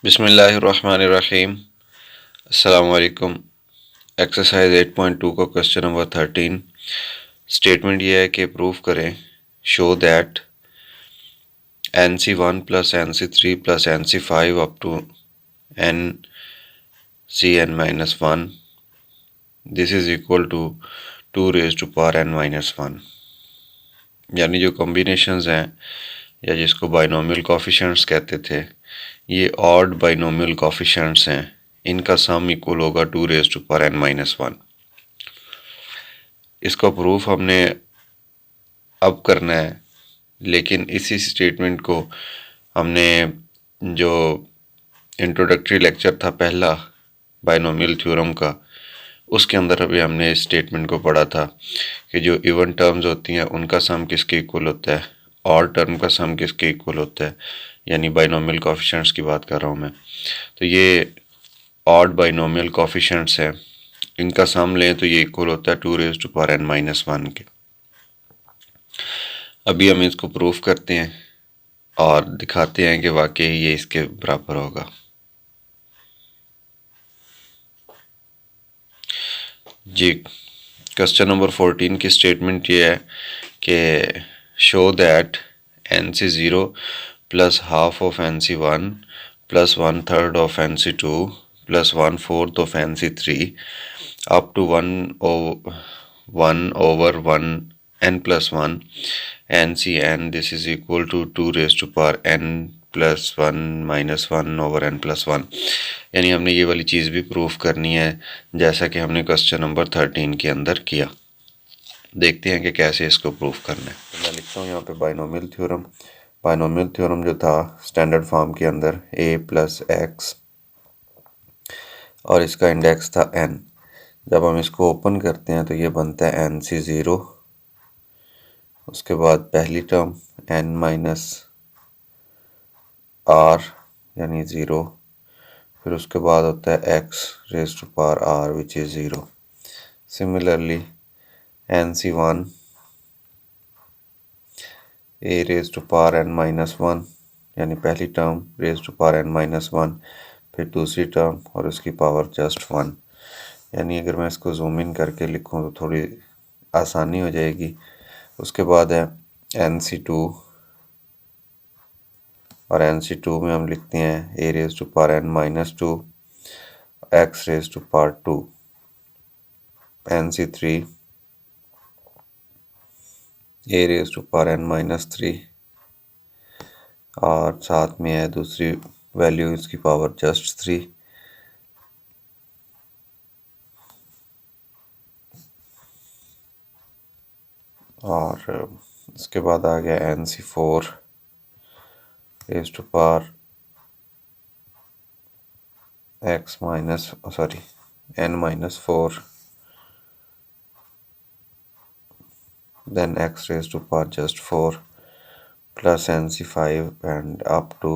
बिस्मिल्लाहिर्रहमानिर्रहीम। अस्सलाम वालेकुम। एक्सरसाइज 8.2 का क्वेश्चन नंबर 13। स्टेटमेंट ये है कि प्रूफ करें, show that NC1 plus NC3 plus NC5 up to NCn-1 this is equal to 2 raise to power n minus 1। यानी जो कॉम्बिनेशंस हैं या जिसको बाइनोमियल कोफिशिएंट्स कहते थे, ये ऑड बाइनोमियल कोफिशिएंट्स हैं। इनका सम इक्वल होगा 2 raise to power n minus 1। इसका प्रूफ हमने अब करना है, लेकिन इसी स्टेटमेंट को हमने जो इंट्रोडक्टरी लेक्चर था पहला बाइनोमियल थ्योरम का, उसके अंदर अभी हमने इस स्टेटमेंट को पढ़ा था कि जो इवन टर्म्स होती हैं उनका सम किसके इक्वल होता है, और टर्म का सम किसके इक्वल होता है, यानी बाइनोमियल कोफिशिएंट्स की बात कर रहा हूँ मैं। तो ये ऑड बाइनोमियल कोफिशिएंट्स हैं, इनका सम लें तो ये इक्वल होता है 2 raise to power n minus 1 के। अभी हम इसको प्रूफ करते हैं और दिखाते हैं कि वाकई ये इसके बराबर होगा। जी, क्वेश्चन नंबर 14 की स्टेटमेंट ये है कि show that NC0 plus half of NC1 plus 1/3 of NC2 plus 1/4 of NC3 up to 1 over 1 n plus 1 NCn this is equal to 2 raise to power n plus 1 minus 1 over n plus 1। यानी हमने ये वाली चीज़ भी proof करनी है जैसा कि हमने क्वेश्चन नंबर 13 के अंदर किया। देखते हैं कि कैसे इसको प्रूफ करना है। तो मैं लिखता हूँ यहाँ पे बाइनोमियल थ्योरम। बाइनोमियल थ्योरम जो था स्टैंडर्ड फॉर्म के अंदर a प्लस एक्स और इसका इंडेक्स था n। जब हम इसको ओपन करते हैं तो ये बनता है NC0, उसके बाद पहली टर्म n माइनस r यानी ज़ीरो, फिर उसके बाद होता है x raise to power r which is zero. Similarly NC1 a raise to power n minus 1 यानी पहली term raise to power n minus 1, फिर दूसरी टर्म और उसकी पावर जस्ट 1। यानी अगर मैं इसको जूम इन करके लिखूं तो थोड़ी आसानी हो जाएगी। उसके बाद है NC2 और NC2 में हम लिखते हैं a raise to power n minus 2 x raise to power 2। NC3 a raise to power n minus 3 और साथ में है दूसरी वैल्यू इसकी पावर जस्ट 3। और इसके बाद आ गया NC4 raise to power n minus 4 then x raised to power just 4 plus NC5 and up to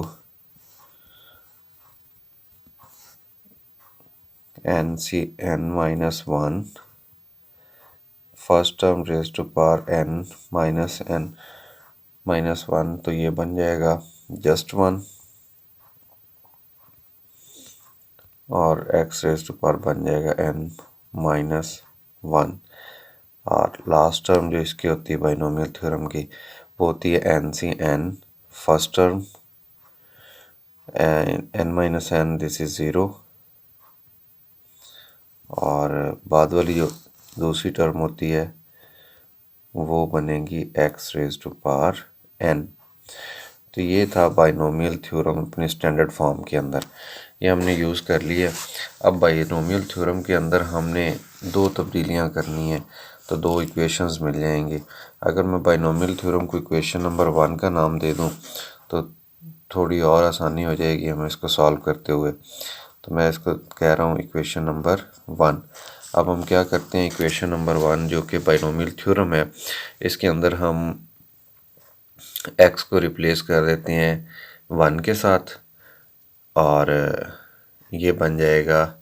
NCn minus 1 first term raise to power n minus n minus 1, तो ये बन जाएगा जस्ट 1 और x रेज टू पावर बन जाएगा n minus 1। और last term जो इसकी होती है बाइनोमियल थ्योरम की, वो होती है NCn first term n minus n this is zero, और बाद वाली जो दूसरी टर्म होती है वो बनेगी x raise to power n। तो ये था बाइनोमियल थ्योरम अपने स्टैंडर्ड फॉर्म के अंदर, ये हमने यूज़ कर लिया। अब बाइनोमियल थ्योरम के अंदर हमने दो तब्दीलियां करनी है तो दो इक्वेशंस मिल जाएंगी। अगर मैं बाइनोमियल थ्योरम को इक्वेशन नंबर 1 का नाम दे दूं तो थोड़ी और आसानी हो जाएगी हमें इसको सॉल्व करते हुए। तो मैं इसको कह रहा हूँ इक्वेशन नंबर 1। अब हम क्या करते हैं, इक्वेशन नंबर 1 जो कि बाइनोमियल थ्योरम है, इसके अंदर हम x को रिप्लेस कर देते हैं 1 के साथ और ये बन जाएगा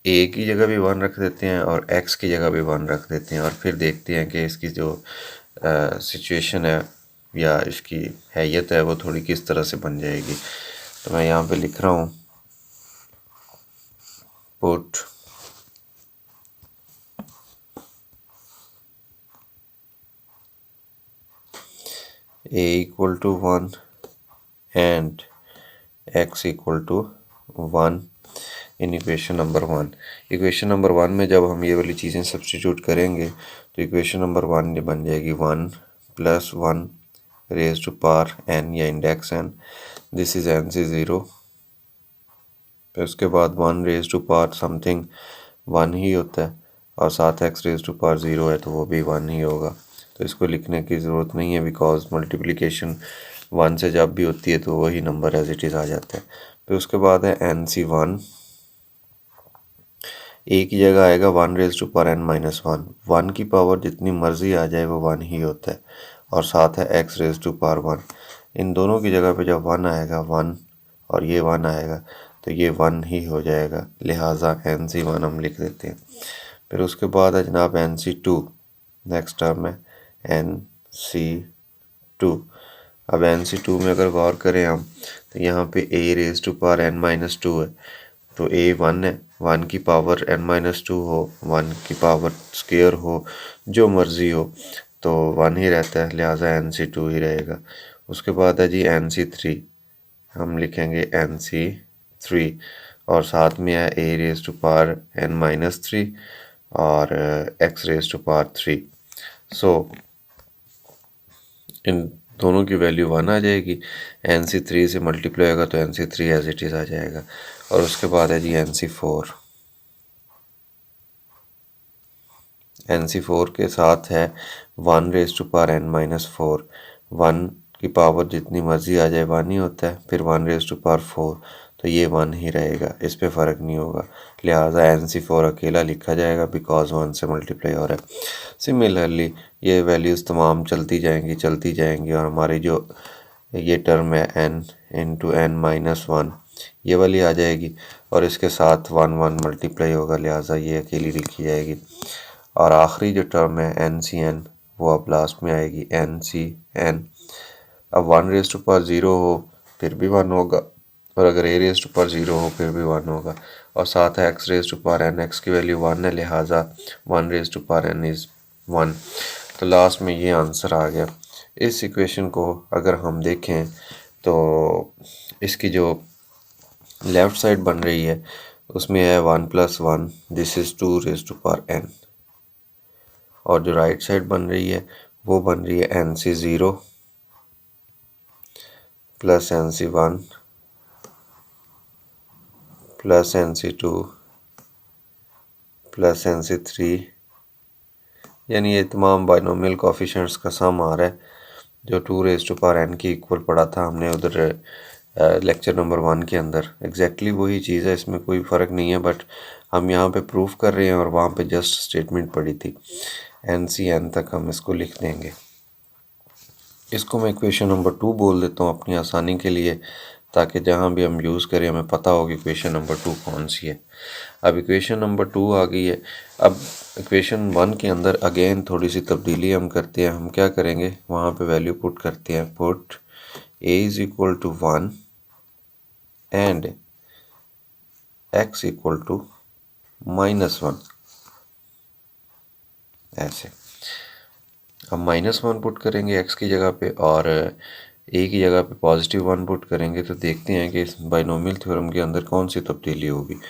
a की जगह भी 1 रख देते हैं और x की जगह भी 1 रख देते हैं, और फिर देखते हैं कि इसकी जो सिचुएशन है या इसकी हैयत है वो थोड़ी किस तरह से बन जाएगी। तो मैं यहाँ पे लिख रहा हूँ put a equal to 1 and x equal to 1 in equation number 1। Equation number 1 में जब हम ये वाली चीज़ें सब्स्टिट्यूट करेंगे तो इक्वेशन नंबर 1 बन जाएगी 1 plus 1 raise to power n या index n, this is n से 0। फिर उसके बाद 1 रेज टू पावर समथिंग 1 ही होता है और साथ x रेज टू पावर 0 है तो वो भी 1 ही होगा। तो इसको लिखने की ज़रूरत नहीं है बिकॉज मल्टीप्लिकेशन 1 से जब भी होती है तो वही नंबर एज इट इज़ आ जाता है। फिर उसके बाद है NC1, ए की जगह आएगा 1 रेज टू पावर n-1। 1 की पावर जितनी मर्जी आ जाए वो 1 ही होता है और साथ है x रेज टू पावर 1। इन दोनों की जगह पे जब 1 आएगा 1 और ये 1 आएगा तो ये 1 ही हो जाएगा, लिहाजा NC1 हम लिख देते हैं। फिर उसके बाद है जनाब NC2, नेक्स्ट टर्म है NC2। अब NC2 में अगर गौर करें हम तो यहाँ पे a raise to power n-2 है तो a 1 है, 1 की पावर n-2 हो, 1 की पावर स्क्वायर हो, जो मर्ज़ी हो तो 1 ही रहता है, लिहाजा NC2 ही रहेगा। उसके बाद है जी NC3, हम लिखेंगे NC3 और साथ में है a raise to power n-3 और x रेज टू पावर 3। सो इन दोनों की वैल्यू 1 आ जाएगी, NC3 से मल्टीप्लाई होगा तो NC3 एज इट इज़ आ जाएगा। और उसके बाद है जी NC4, NC4 के साथ है 1 रेज टू पावर n-4। 1 की पावर जितनी मर्जी आ जाए 1 ही होता है, फिर 1 रेज टू पावर 4 तो ये 1 ही रहेगा, इस पे फ़र्क नहीं होगा, लिहाजा NC4 अकेला लिखा जाएगा बिकॉज 1 से मल्टीप्लाई हो रहा है। सिमिलरली ये वैल्यूज़ तमाम चलती जाएंगी और हमारी जो ये टर्म है n इंटू n-1 ये वाली आ जाएगी और इसके साथ 1 1 मल्टीप्लाई होगा, लिहाजा ये अकेली लिखी जाएगी। और आखिरी जो टर्म है NCn वो अब लास्ट में आएगी NCn। अब 1 रेज टू पावर 0 हो फिर भी 1 होगा और अगर a रेज टू पावर 0 हो फिर भी 1 होगा और साथ है x raise to power n, x की वैल्यू 1 है, लिहाजा 1 raise to power n is 1। तो लास्ट में ये आंसर आ गया। इस इक्वेशन को अगर हम देखें तो इसकी जो लेफ़्ट साइड बन रही है उसमें है 1 + 1, this is 2 raise to power n और जो राइट साइड बन रही है वो बन रही है NC0 plus NC1 plus NC2 plus NC3, यानी ये तमाम बाइनोमियल कोफिशिएंट्स का सम आ रहा है जो 2 रेज टू पावर n की इक्वल पढ़ा था हमने उधर लेक्चर नंबर 1 के अंदर। एग्जैक्टली वही चीज़ है, इसमें कोई फ़र्क नहीं है, बट हम यहाँ पे प्रूफ कर रहे हैं और वहाँ पे जस्ट स्टेटमेंट पड़ी थी। NCn तक हम इसको लिख देंगे। इसको मैं इक्वेशन नंबर 2 बोल देता हूँ अपनी आसानी के लिए, ताकि जहाँ भी हम यूज़ करें हमें पता हो कि इक्वेशन नंबर 2 कौन सी है। अब इक्वेशन नंबर 2 आ गई है। अब इक्वेशन 1 के अंदर अगेन थोड़ी सी तब्दीली हम करते हैं। हम क्या करेंगे, वहाँ पे वैल्यू पुट करते हैं, put a is equal to 1 and x equal to -1, ऐसे। हम -1 पुट करेंगे x की जगह पे और a की जगह पे +1 पुट करेंगे तो देखते हैं कि इस बाइनोमियल थ्योरम के अंदर कौन सी तब्दीली होगी।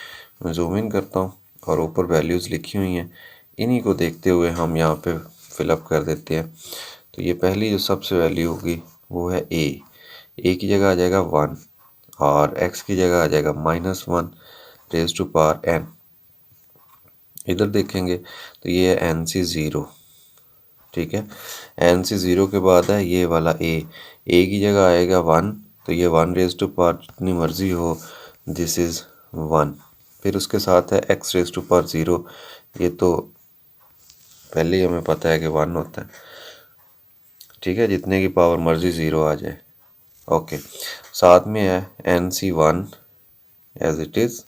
मैं जूम इन करता हूँ और ऊपर वैल्यूज़ लिखी हुई हैं, इन्हीं को देखते हुए हम यहाँ पे फिलअप कर देते हैं। तो ये पहली जो सबसे वैल्यू होगी वो है a की जगह आ जाएगा 1 और x की जगह आ जाएगा -1 रेज टू पावर n। इधर देखेंगे तो ये है NC0, ठीक है। NC0 के बाद है ये वाला a की जगह आएगा 1 तो ये 1 रेज टू पावर जितनी मर्जी हो, दिस इज़ 1। फिर उसके साथ है x रेज टू पावर 0, ये तो पहले ही हमें पता है कि 1 होता है, ठीक है, जितने की पावर मर्जी 0 आ जाए, ओके। साथ में है NC1 एज इट इज़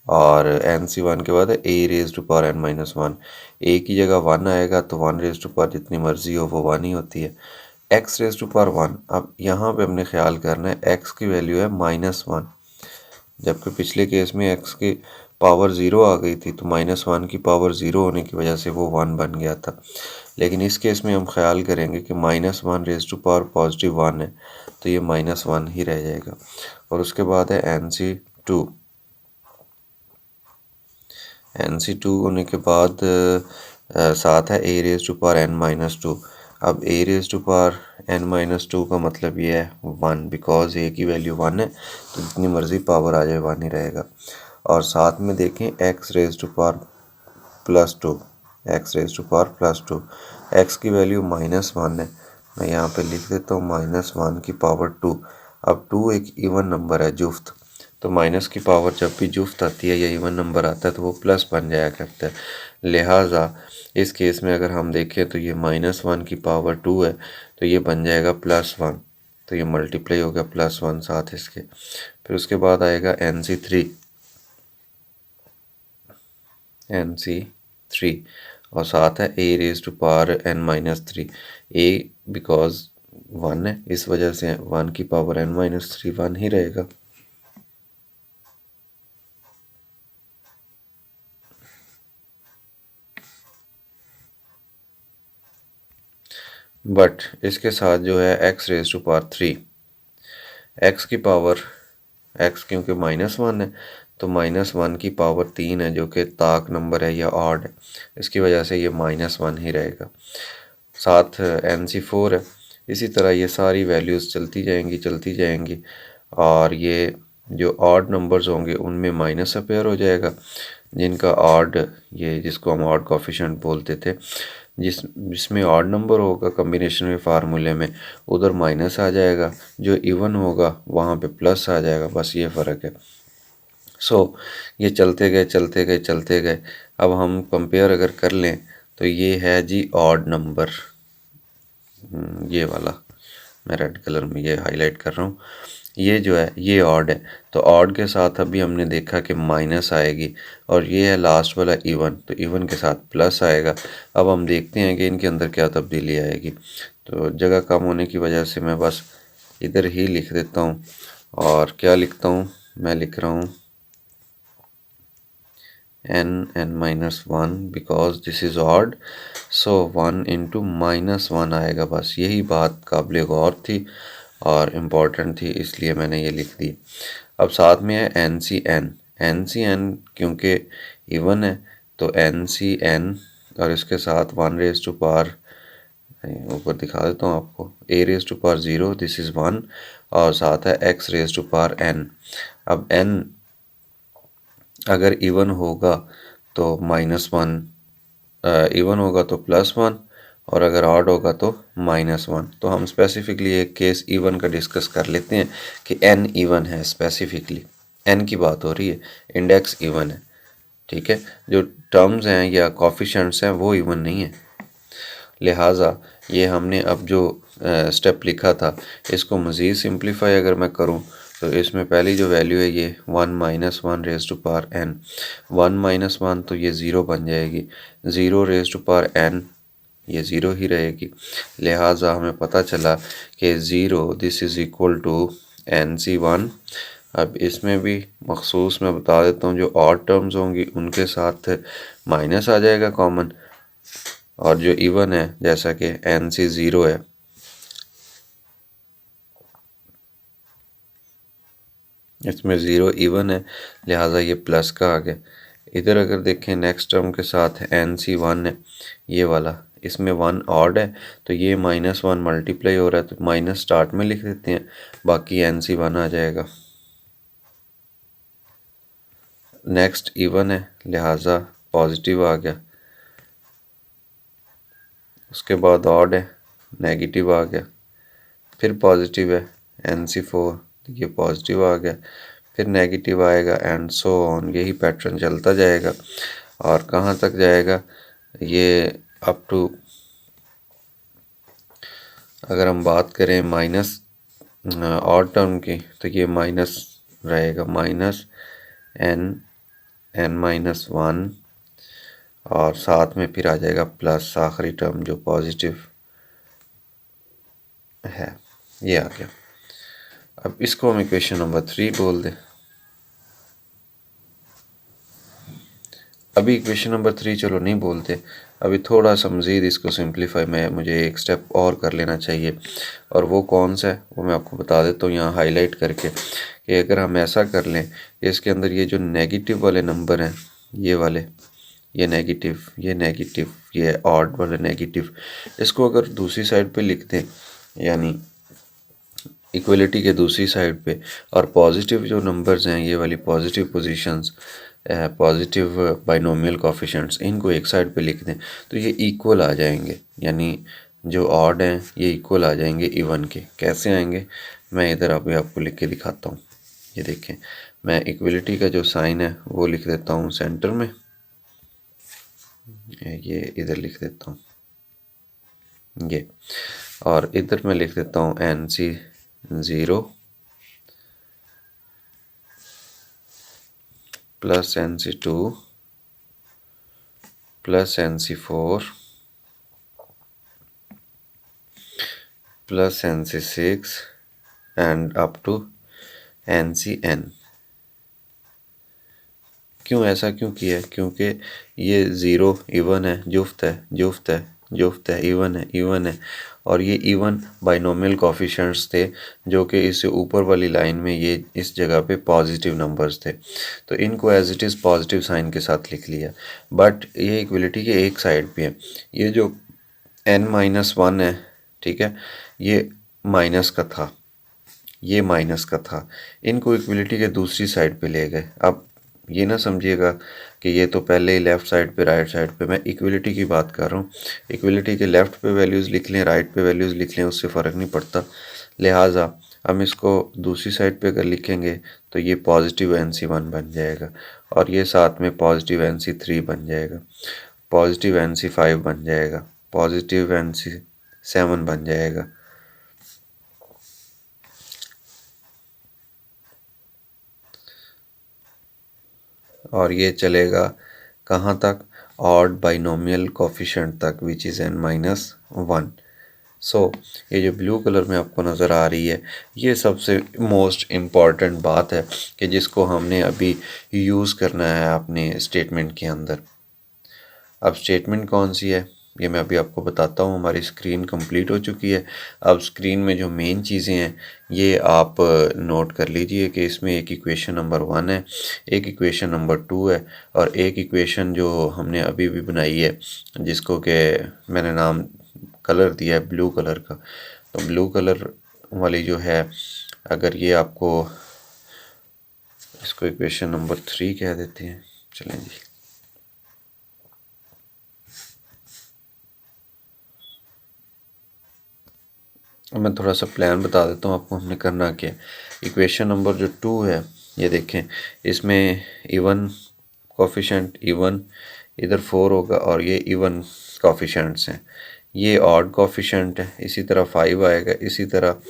और NC1 के बाद है a raise to power n-1। a की जगह 1 आएगा तो 1 रेज टू पावर जितनी मर्जी हो वो 1 ही होती है, एक्स रेज टू पावर 1। अब यहाँ पे हमने ख्याल करना है एक्स की वैल्यू है -1, जबकि पिछले केस में एक्स की पावर 0 आ गई थी, तो -1 की पावर 0 होने की वजह से वो 1 बन गया था। लेकिन इस केस में हम ख्याल करेंगे कि -1 रेज टू पावर +1 है, तो ये -1 ही रह जाएगा। और उसके बाद है NC2। NC2 होने के बाद साथ है a raise to power n-2। अब a raise to power n-2 का मतलब ये है 1, बिकॉज a की वैल्यू 1 है, तो जितनी मर्ज़ी पावर आ जाए 1 ही रहेगा। और साथ में देखें x raise to power +2, x raise to power +2, x की वैल्यू -1 है, मैं यहाँ पे लिख देता हूँ -1 की पावर 2। अब 2 एक इवन नंबर है, जुफ्त, तो माइनस की पावर जब भी जुफ्त आती है या इवन नंबर आता है तो वो प्लस बन जाया करता है। लिहाजा इस केस में अगर हम देखें तो ये -1 की पावर 2 है, तो ये बन जाएगा +1, तो ये मल्टीप्लाई हो गया +1 साथ इसके। फिर उसके बाद आएगा NC3 और साथ है a raise to power n-3। a because 1 है, इस वजह से 1 की पावर n-3 1 ही रहेगा। बट इसके साथ जो है x raise to power 3, x की पावर, x क्योंकि -1 है, तो -1 की पावर 3 है, जो कि ताक नंबर है या ऑड है, इसकी वजह से ये -1 ही रहेगा। साथ NC4 है। इसी तरह ये सारी वैल्यूज़ चलती जाएंगी और ये जो ऑड नंबर्स होंगे उनमें माइनस अपेयर हो जाएगा, जिनका ऑड, ये जिसको हम ऑड कोफिशिएंट बोलते थे, जिसमें ऑड नंबर होगा कम्बिनेशन में फार्मूले में, उधर माइनस आ जाएगा, जो इवन होगा वहाँ पे प्लस आ जाएगा, बस ये फ़र्क है। ये चलते गए। अब हम कंपेयर अगर कर लें तो ये है जी ऑड नंबर, ये वाला मैं रेड कलर में ये हाईलाइट कर रहा हूँ, ये जो है ये ऑड है, तो ऑड के साथ अभी हमने देखा कि माइनस आएगी, और ये है लास्ट वाला इवन, तो इवन के साथ प्लस आएगा। अब हम देखते हैं कि इनके अंदर क्या तब्दीली आएगी। तो जगह कम होने की वजह से मैं बस इधर ही लिख देता हूँ, और क्या लिखता हूँ, मैं लिख रहा हूँ n-1 because this is odd, so 1 into -1 आएगा। बस यही बात काबिल गौर थी और इम्पॉर्टेंट थी, इसलिए मैंने ये लिख दी। अब साथ में है NCN क्योंकि इवन है, तो NCN और इसके साथ 1 रेज टू पावर, ऊपर दिखा देता हूँ आपको, a raise to power 0, this is 1, और साथ है x raise to power n। अब n अगर इवन होगा तो -1, इवन होगा तो +1, और अगर ऑड होगा तो -1। तो हम स्पेसिफिकली एक केस इवन का डिस्कस कर लेते हैं कि n इवन है, स्पेसिफिकली n की बात हो रही है, इंडेक्स इवन है, ठीक है, जो टर्म्स हैं या कोफिशिएंट्स हैं वो इवन नहीं है। लिहाजा ये हमने अब जो स्टेप लिखा था, इसको मज़ीद सिंप्लीफाई अगर मैं करूँ तो इसमें पहली जो वैल्यू है ये 1 - 1 रेज टू पावर n, 1 - 1 तो ये 0 बन जाएगी, 0 रेज टू पावर n ये 0 ही रहेगी। लिहाजा हमें पता चला कि 0 this is equal to NC1। अब इसमें भी मखसूस मैं बता देता हूँ, जो ऑड टर्म्स होंगी उनके साथ माइनस आ जाएगा कॉमन, और जो इवन है जैसा कि NC0 है, इसमें 0 इवन है, लिहाजा ये प्लस का आ गया। इधर अगर देखें नेक्स्ट टर्म के साथ NC1 है, ये वाला, इसमें 1 ऑड है, तो ये -1 मल्टीप्लाई हो रहा है, तो माइनस स्टार्ट में लिख देते हैं, बाकी NC1 आ जाएगा। नेक्स्ट इवन है, लिहाजा पॉजिटिव आ गया। उसके बाद ऑड है, नेगेटिव आ गया, फिर पॉजिटिव है NC4, तो ये पॉजिटिव आ गया, फिर नेगेटिव आएगा, एंड सो ऑन, यही पैटर्न चलता जाएगा। और कहाँ तक जाएगा ये, अप टू, अगर हम बात करें माइनस ऑड टर्म की, तो ये माइनस रहेगा, -n-1, और साथ में फिर आ जाएगा प्लस आखिरी टर्म जो पॉजिटिव। है, ये आ गया। अब इसको हम इक्वेशन नंबर 3 बोल दें। अभी इक्वेशन नंबर 3 चलो नहीं बोलते, अभी थोड़ा सा मज़ीद इसको सिंप्लीफाई में मुझे एक स्टेप और कर लेना चाहिए, और वो कौन सा है वो मैं आपको बता देता हूँ यहाँ हाईलाइट करके, कि अगर हम ऐसा कर लें कि इसके अंदर ये जो नेगेटिव वाले नंबर हैं, ये वाले, ये नेगेटिव, ये नेगेटिव, ये ऑड वाले नेगेटिव, इसको अगर दूसरी साइड पे लिख दें, यानी इक्वलिटी के दूसरी साइड पे, और पॉजिटिव जो नंबर्स हैं, ये वाली positive positions, positive binomial coefficients, इनको एक साइड पे लिख दें तो ये इक्वल आ जाएंगे, यानी जो ऑड हैं ये इक्वल आ जाएंगे इवन के। कैसे आएंगे, मैं इधर अभी आपको लिख के दिखाता हूँ। ये देखें, मैं इक्वलिटी का जो साइन है वो लिख देता हूँ सेंटर में, ये इधर लिख देता हूँ ये, और इधर मैं लिख देता हूँ NC 0 plus NC 2 plus NC 4 plus NC 6 and up to NCN। क्यों ऐसा क्यों किया है, क्योंकि ये ज़ीरो इवन है, जुफ्त है, जुफ्त है, जुफ्त है, इवन है, और ये इवन बाइनोमियल कोफिशिएंट्स थे जो कि इससे ऊपर वाली लाइन में ये इस जगह पे पॉजिटिव नंबर्स थे, तो इनको as it is positive sign के साथ लिख लिया। बट ये इक्वलिटी के एक साइड पे है, ये जो n-1 है, ठीक है, ये माइनस का था, ये माइनस का था, इनको इक्वलिटी के दूसरी साइड पे ले गए। अब ये ना समझिएगा कि ये तो पहले ही लेफ़्ट साइड पे राइट साइड पे, मैं इक्वलिटी की बात कर रहा हूँ। इक्वलिटी के लेफ़्ट पे वैल्यूज़ लिख लें, राइट पे वैल्यूज़ लिख लें, उससे फ़र्क नहीं पड़ता। लिहाजा हम इसको दूसरी साइड पे अगर लिखेंगे तो ये पॉजिटिव NC1 बन जाएगा, और ये साथ में पॉजिटिव NC3 बन जाएगा, पॉजिटिव NC5 बन जाएगा, पॉजिटिव NC7 बन जाएगा। और ये चलेगा कहाँ तक, ऑड बाइनोमियल कोफिशिएंट तक, विच इज़ n-1। सो ये जो ब्लू कलर में आपको नज़र आ रही है, ये सबसे मोस्ट इम्पॉर्टेंट बात है कि जिसको हमने अभी यूज़ करना है अपने स्टेटमेंट के अंदर। अब स्टेटमेंट कौन सी है ये मैं अभी आपको बताता हूँ। हमारी स्क्रीन कंप्लीट हो चुकी है। अब स्क्रीन में जो मेन चीज़ें हैं ये आप नोट कर लीजिए कि इसमें एक इक्वेशन नंबर 1 है, एक इक्वेशन नंबर 2 है, और एक इक्वेशन जो हमने अभी भी बनाई है जिसको कि मैंने नाम कलर दिया है ब्लू कलर का। तो ब्लू कलर वाली जो है, अगर ये आपको, इसको इक्वेशन नंबर 3 कह देते हैं, चलें जी। अब मैं थोड़ा सा प्लान बता देता हूँ आपको हमने करना क्या। इक्वेशन नंबर जो 2 है, ये देखें, इसमें इवन कोफिशिएंट, इवन इधर 4 होगा, और ये इवन कोफिशिएंट्स हैं, ये ऑड कोफिशिएंट है, इसी तरह 5 आएगा, इसी तरह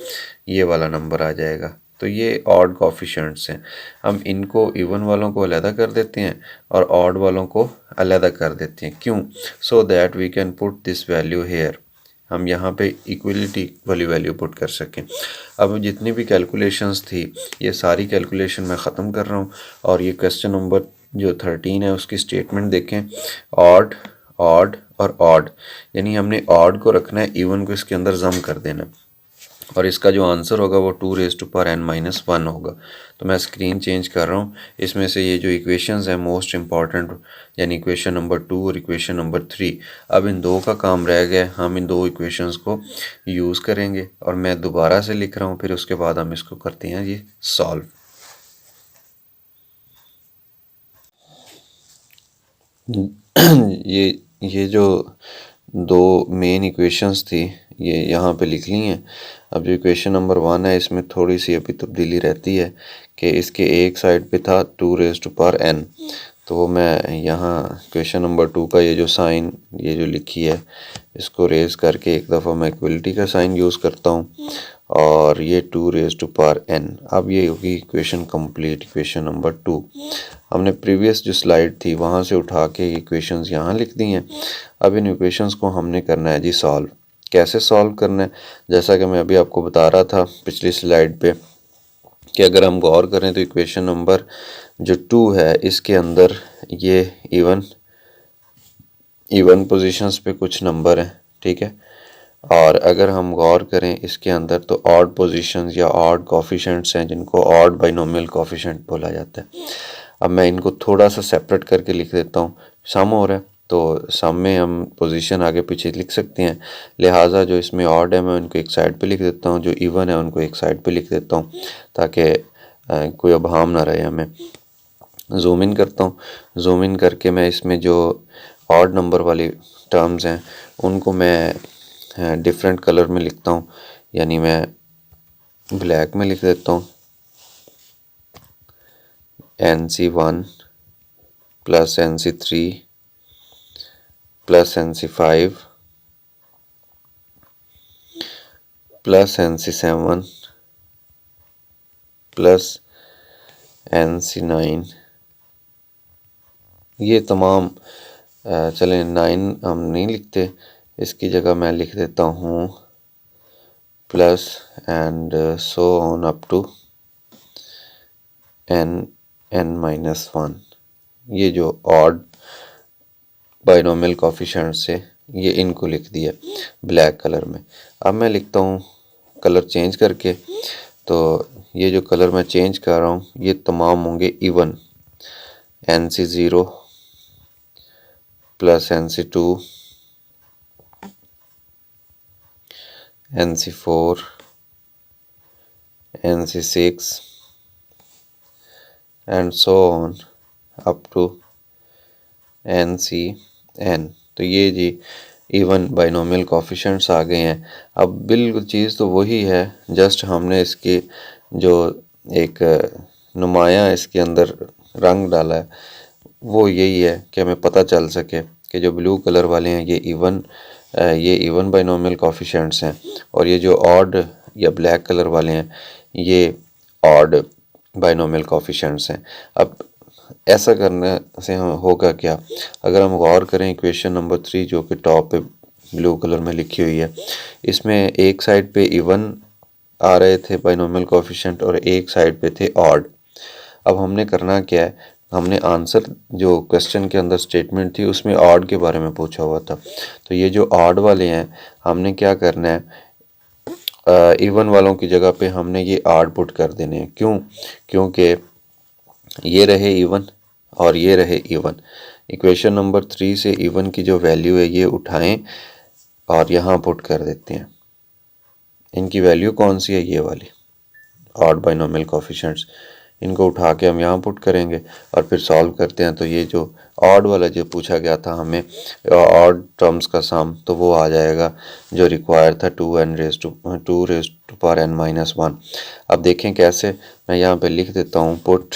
ये वाला नंबर आ जाएगा। तो ये ऑड कोफिशिएंट्स हैं, हम इनको इवन वालों को अलहदा कर देते हैं और ऑड वालों को अलहदा कर देते हैं। क्यों? So that we can put this value here, हम यहाँ पे इक्वलिटी वाली वैल्यू पुट कर सकें। अब जितनी भी कैलकुलेशंस थी ये सारी कैलकुलेशन मैं ख़त्म कर रहा हूँ, और ये क्वेश्चन नंबर जो 13 है उसकी स्टेटमेंट देखें, ऑड, ऑड और ऑड, यानी हमने ऑड को रखना है, इवन को इसके अंदर जम कर देना है, और इसका जो आंसर होगा वो 2⁻n-1 होगा। तो मैं स्क्रीन चेंज कर रहा हूँ। इसमें से ये जो इक्वेशंस हैं मोस्ट इम्पॉर्टेंट, यानी इक्वेशन नंबर 2 और इक्वेशन नंबर 3, अब इन दो का काम रह गया, हम इन दो इक्वेशंस को यूज़ करेंगे, और मैं दोबारा से लिख रहा हूँ, फिर उसके बाद हम इसको करते हैं ये सॉल्व। ये जो दो मेन इक्वेशंस थी ये यहाँ पे लिख ली हैं। अब जो इक्वेशन नंबर 1 है इसमें थोड़ी सी अभी तब्दीली रहती है कि इसके एक साइड पे था 2⁻n, तो मैं यहाँ इक्वेशन नंबर 2 का ये जो साइन, ये जो लिखी है, इसको रेज़ करके एक दफ़ा मैं इक्वलिटी का साइन यूज़ करता हूँ, और ये 2⁻n। अब ये होगी इक्वेशन कंप्लीट, इक्वेशन नंबर 2। हमने प्रीवियस जो स्लाइड थी वहाँ से उठा के इक्वेशंस यहाँ लिख दी हैं। अब इन इक्वेशंस को हमने करना है जी सॉल्व। कैसे सॉल्व करना है, जैसा कि मैं अभी आपको बता रहा था पिछली स्लाइड पे कि अगर हम गौर करें तो इक्वेशन नंबर जो 2 है इसके अंदर ये इवन पोजीशंस पे कुछ नंबर हैं, ठीक है। और अगर हम गौर करें इसके अंदर तो ऑड पोजीशंस या ऑड कोफिशिएंट्स हैं जिनको ऑड बाइनोमियल कोफिशिएंट बोला जाता है। अब मैं इनको थोड़ा सा सेपरेट करके लिख देता हूँ। सम हो रहा है तो सम में हम पोजीशन आगे पीछे लिख सकते हैं, लिहाजा जो इसमें ऑड है मैं उनको एक साइड पे लिख देता हूँ, जो इवन है उनको एक साइड पे लिख देता हूँ ताकि कोई अभाम ना रहे हमें। जूम इन करता हूँ, जूम इन करके मैं इसमें जो ऑड नंबर वाली टर्म्स हैं उनको मैं डिफरेंट कलर में लिखता हूँ, यानी मैं ब्लैक में लिख देता हूँ NC1 plus NC3 plus NC5 plus NC7 plus NC9। ये तमाम चलें 9 हम नहीं लिखते, इसकी जगह मैं लिख देता हूँ plus and so on up to n-1। ये जो ऑड बाइनोमियल कोफिशिएंट से ये इनको लिख दिया ब्लैक कलर में। अब मैं लिखता हूँ कलर चेंज करके, तो ये जो कलर मैं चेंज कर रहा हूँ ये तमाम होंगे even. NC0 plus NC2 NC4 NC6 and so on up to NCN। तो ये जी इवन बाइनोमियल कोफिशिएंट्स आ गए हैं। अब बिल्कुल चीज़ तो वही है, जस्ट हमने इसके जो एक नुमाया इसके अंदर रंग डाला है वो यही है कि हमें पता चल सके कि जो ब्लू कलर वाले हैं ये इवन बाइनोमियल कोफिशिएंट्स हैं और ये जो ऑड या ब्लैक कलर वाले हैं ये ऑड बाइनोमियल कोफिशिएंट्स हैं। अब ऐसा करने से हम होगा क्या, अगर हम गौर करें इक्वेशन नंबर 3 जो कि टॉप पे ब्लू कलर में लिखी हुई है, इसमें एक साइड पे इवन आ रहे थे बाइनोमियल कोफिशिएंट और एक साइड पे थे ऑड। अब हमने करना क्या है, हमने आंसर जो क्वेश्चन के अंदर स्टेटमेंट थी उसमें ऑड के बारे में पूछा हुआ था, तो ये जो ऑड वाले हैं हमने क्या करना है, इवन वालों की जगह पे हमने ये ऑड पुट कर देने हैं। क्यों? क्योंकि ये रहे इवन और ये रहे इवन। इक्वेशन नंबर 3 से इवन की जो वैल्यू है ये उठाएं और यहाँ पुट कर देते हैं। इनकी वैल्यू कौन सी है, ये वाली ऑड बाइनोमियल कोफिशिएंट्स, इनको उठा के हम यहाँ पुट करेंगे और फिर सॉल्व करते हैं। तो ये जो ऑड वाला जो पूछा गया था हमें ऑड टर्म्स का सम, तो वो आ जाएगा जो रिक्वायर था 2 रेज़ टू पावर n-1। अब देखें कैसे, मैं यहाँ पे लिख देता हूँ put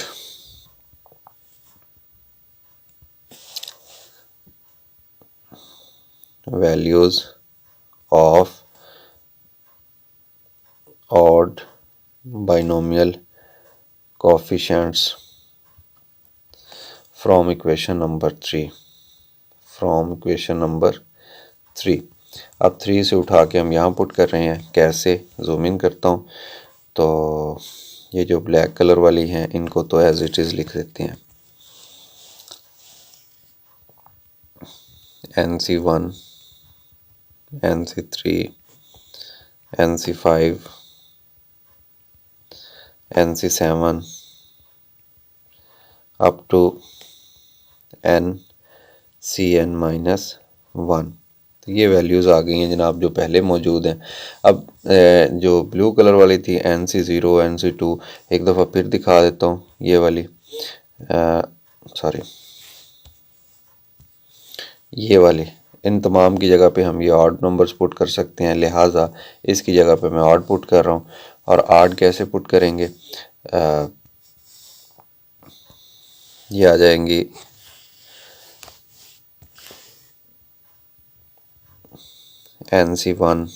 values of odd binomial coefficients from equation number 3 अब 3 से उठा के हम यहाँ पुट कर रहे हैं। कैसे, जूम इन करता हूँ तो ये जो ब्लैक कलर वाली हैं इनको तो एज इट इज़ लिख देते हैं NC1 NC3 NC5 NC7 up to NCN-1। तो ये वैल्यूज़ आ गई हैं जनाब जो पहले मौजूद हैं। अब जो ब्लू कलर वाली थी NC0 NC2, एक दफ़ा फिर दिखा देता हूँ ये वाली, सॉरी ये वाली, इन तमाम की जगह पे हम ये ऑड नंबर्स पुट कर सकते हैं, लिहाजा इसकी जगह पे मैं ऑड पुट कर रहा हूँ। और ऑड कैसे पुट करेंगे, ये आ जाएंगी NC1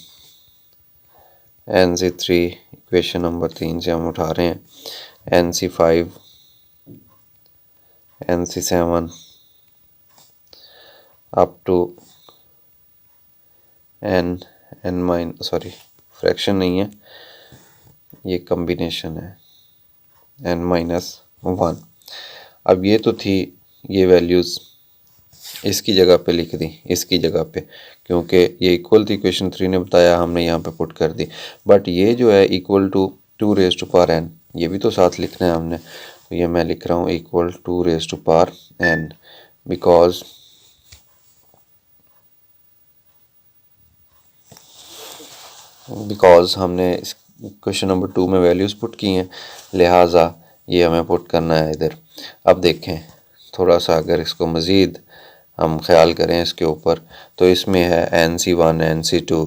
NC3, इक्वेशन नंबर 3 से हम उठा रहे हैं NC5 NC7 up to fraction नहीं है, ये कम्बिनेशन है n-1। अब ये तो थी, ये वैल्यूज़ इसकी जगह पे लिख दी, इसकी जगह पे, क्योंकि ये इक्वल थी, इक्वेशन 3 ने बताया, हमने यहाँ पे पुट कर दी। बट ये जो है equal to 2 raise to power n, ये भी तो साथ लिखना है हमने, तो ये मैं लिख रहा हूँ equal 2 raise to power n, because हमने क्वेश्चन नंबर 2 में वैल्यूज़ पुट की हैं, लिहाजा ये हमें पुट करना है इधर। अब देखें थोड़ा सा, अगर इसको मज़ीद हम ख्याल करें इसके ऊपर, तो इसमें है NC1 NC2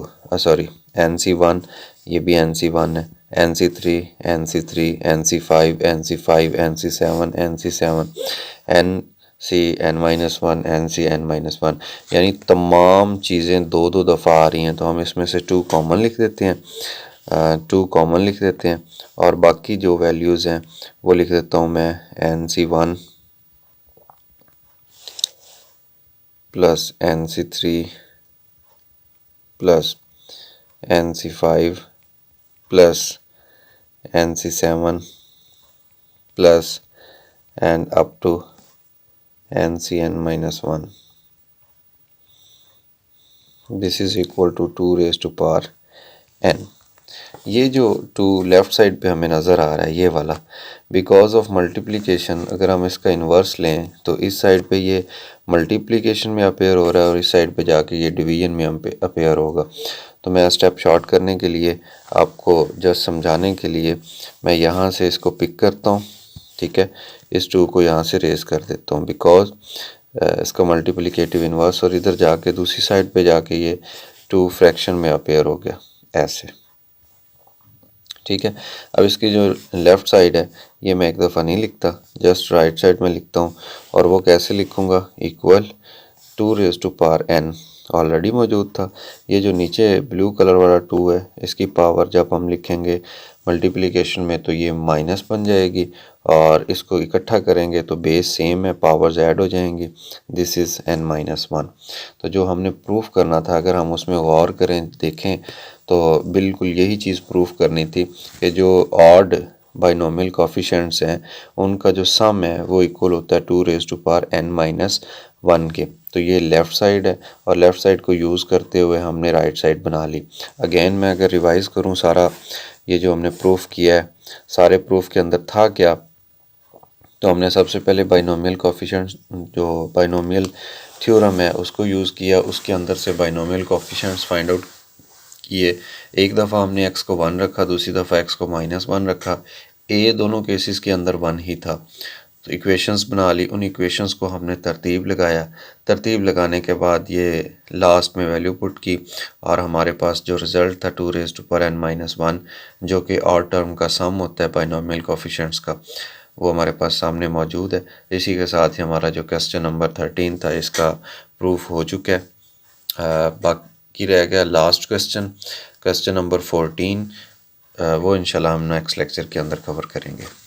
NC1, ये भी NC1 है, NC3 NC3 NC5 NC5 NC7 NC7 NC n-1 NC n-1, यानी तमाम चीज़ें दो दो दफ़ा आ रही हैं, तो हम इसमें से 2 कॉमन लिख देते हैं, 2 कॉमन लिख देते हैं, और बाकी जो वैल्यूज़ हैं वो लिख देता हूँ मैं NC1 plus NC3 plus NC5 plus NC7 plus and up to NC n-1। This is equal to 2 raise to power n। ये जो 2 लेफ़्ट साइड पे हमें नज़र आ रहा है, ये वाला, बिकॉज ऑफ मल्टीप्लिकेशन, अगर हम इसका इन्वर्स लें तो इस साइड पे ये मल्टीप्लिकेशन में अपेयर हो रहा है और इस साइड पे जाके ये डिवीजन में अपेयर होगा। तो मैं स्टेप शॉर्ट करने के लिए, आपको जस्ट समझाने के लिए, मैं यहाँ से इसको पिक करता हूँ, ठीक है, इस 2 को यहाँ से रेज़ कर देता हूँ, बिकॉज इसका मल्टीप्लिकेटिव इन्वर्स, और इधर जाके दूसरी साइड पे जाके ये 2 फ्रैक्शन में अपेयर हो गया ऐसे, ठीक है। अब इसकी जो लेफ़्ट साइड है ये मैं एक दफ़ा नहीं लिखता, जस्ट राइट साइड में लिखता हूँ, और वो कैसे लिखूँगा, equal 2 raise to power n already मौजूद था। ये जो नीचे ब्लू कलर वाला 2 है, इसकी पावर जब हम लिखेंगे मल्टीप्लिकेशन में तो ये माइनस बन जाएगी, और इसको इकट्ठा करेंगे तो बेस सेम है, पावर्स ऐड हो जाएंगी, दिस इज़ n-1। तो जो हमने प्रूफ करना था, अगर हम उसमें गौर करें, देखें, तो बिल्कुल यही चीज़ प्रूफ करनी थी कि जो ऑड बाइनोमियल कोफिशिएंट्स हैं उनका जो सम है वो इक्वल होता है 2 रेज़ टू पावर n-1 के। तो ये लेफ़्ट साइड है, और लेफ़्ट साइड को यूज़ करते हुए हमने राइट साइड बना ली। अगेन मैं अगर रिवाइज़ करूँ सारा ये जो हमने प्रूफ किया है, सारे प्रूफ के अंदर था क्या, तो हमने सबसे पहले बाइनोमियल कोफिशिएंट्स, जो बाइनोमियल थ्योरम है उसको यूज़ किया, उसके अंदर से बाइनोमियल कोफिशिएंट्स फाइंड आउट किए। एक दफ़ा हमने x को 1 रखा, दूसरी दफ़ा x को -1 रखा, ए दोनों केसेस के अंदर 1 ही था। तो इक्वेशंस बना ली, उन इक्वेशंस को हमने तरतीब लगाया, तरतीब लगाने के बाद ये लास्ट में वैल्यू पुट की, और हमारे पास जो रिज़ल्ट था 2 रेज़ टू पावर n-1, जो कि ऑड टर्म का सम होता है बाइनोमियल कोफिशिएंट्स का, वो हमारे पास सामने मौजूद है। इसी के साथ ही हमारा जो क्वेश्चन नंबर 13 था इसका प्रूफ हो चुका है। बाकी रह गया लास्ट क्वेश्चन, क्वेश्चन नंबर 14, वो इंशाल्लाह हम नेक्स्ट लेक्चर के अंदर कवर करेंगे।